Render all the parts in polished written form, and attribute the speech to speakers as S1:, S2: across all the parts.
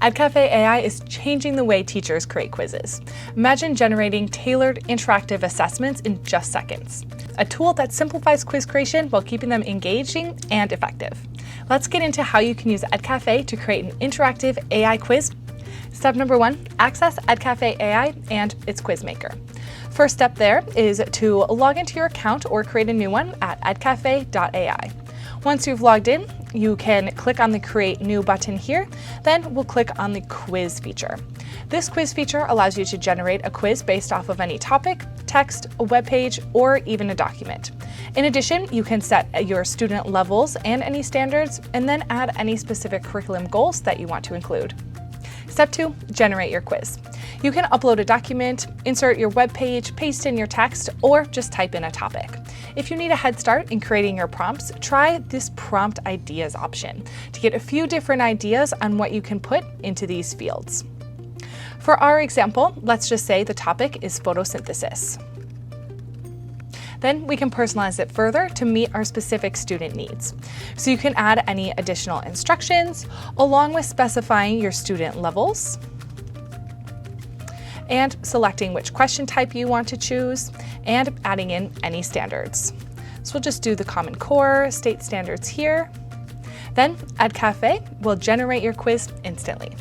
S1: Edcafe AI is changing the way teachers create quizzes. Imagine generating tailored interactive assessments in just seconds. A tool that simplifies quiz creation while keeping them engaging and effective. Let's get into how you can use Edcafe to create an interactive AI quiz. Step number 1, access Edcafe AI and its quiz maker. First step there is to log into your account or create a new one at edcafe.ai. Once you've logged in, you can click on the Create New button here, then we'll click on the Quiz feature. This quiz feature allows you to generate a quiz based off of any topic, text, a web page, or even a document. In addition, you can set your student levels and any standards, and then add any specific curriculum goals that you want to include. Step 2, generate your quiz. You can upload a document, insert your web page, paste in your text, or just type in a topic. If you need a head start in creating your prompts, try this prompt ideas option to get a few different ideas on what you can put into these fields. For our example, let's just say the topic is photosynthesis. Then we can personalize it further to meet our specific student needs. So you can add any additional instructions along with specifying your student levels and selecting which question type you want to choose and adding in any standards. So we'll just do the Common Core state standards here. Then Edcafe will generate your quiz instantly.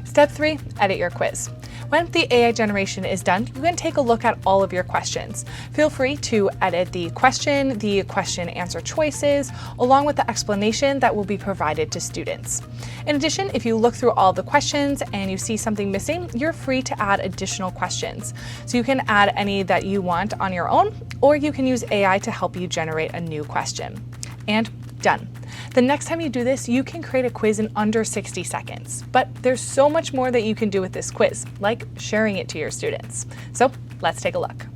S1: Step 3, edit your quiz. When the AI generation is done, you can take a look at all of your questions. Feel free to edit the question answer choices, along with the explanation that will be provided to students. In addition, if you look through all the questions and you see something missing, you're free to add additional questions. So you can add any that you want on your own, or you can use AI to help you generate a new question. And done. The next time you do this, you can create a quiz in under 60 seconds. But there's so much more that you can do with this quiz, like sharing it to your students. So let's take a look.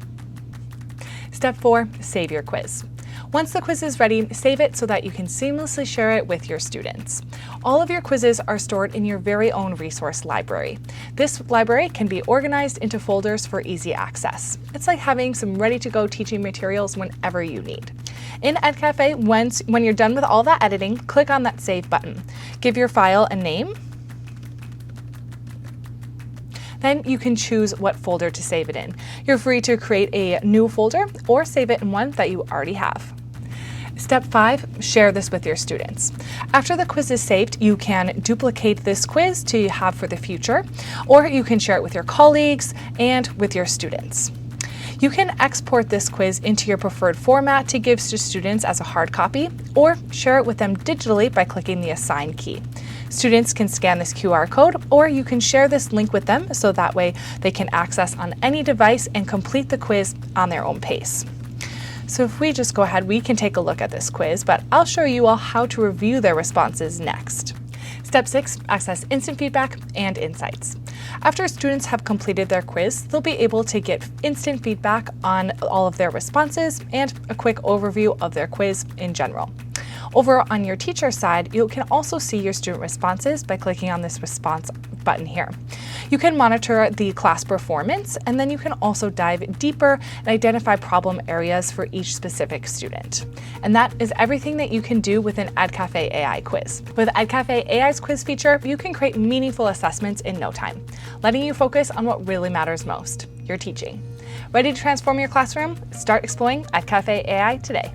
S1: Step 4, save your quiz. Once the quiz is ready, save it so that you can seamlessly share it with your students. All of your quizzes are stored in your very own resource library. This library can be organized into folders for easy access. It's like having some ready-to-go teaching materials whenever you need. In Edcafe, when you're done with all that editing, click on that Save button. Give your file a name. Then you can choose what folder to save it in. You're free to create a new folder or save it in one that you already have. Step 5, share this with your students. After the quiz is saved, you can duplicate this quiz to have for the future, or you can share it with your colleagues and with your students. You can export this quiz into your preferred format to give to students as a hard copy, or share it with them digitally by clicking the Assign key. Students can scan this QR code, or you can share this link with them so that way they can access on any device and complete the quiz on their own pace. So if we just go ahead, we can take a look at this quiz, but I'll show you all how to review their responses next. Step 6, access instant feedback and insights. After students have completed their quiz, they'll be able to get instant feedback on all of their responses and a quick overview of their quiz in general. Over on your teacher side, you can also see your student responses by clicking on this response button here. You can monitor the class performance, and then you can also dive deeper and identify problem areas for each specific student. And that is everything that you can do with an Edcafe AI quiz. With Edcafe AI's quiz feature, you can create meaningful assessments in no time, letting you focus on what really matters most, your teaching. Ready to transform your classroom? Start exploring Edcafe AI today.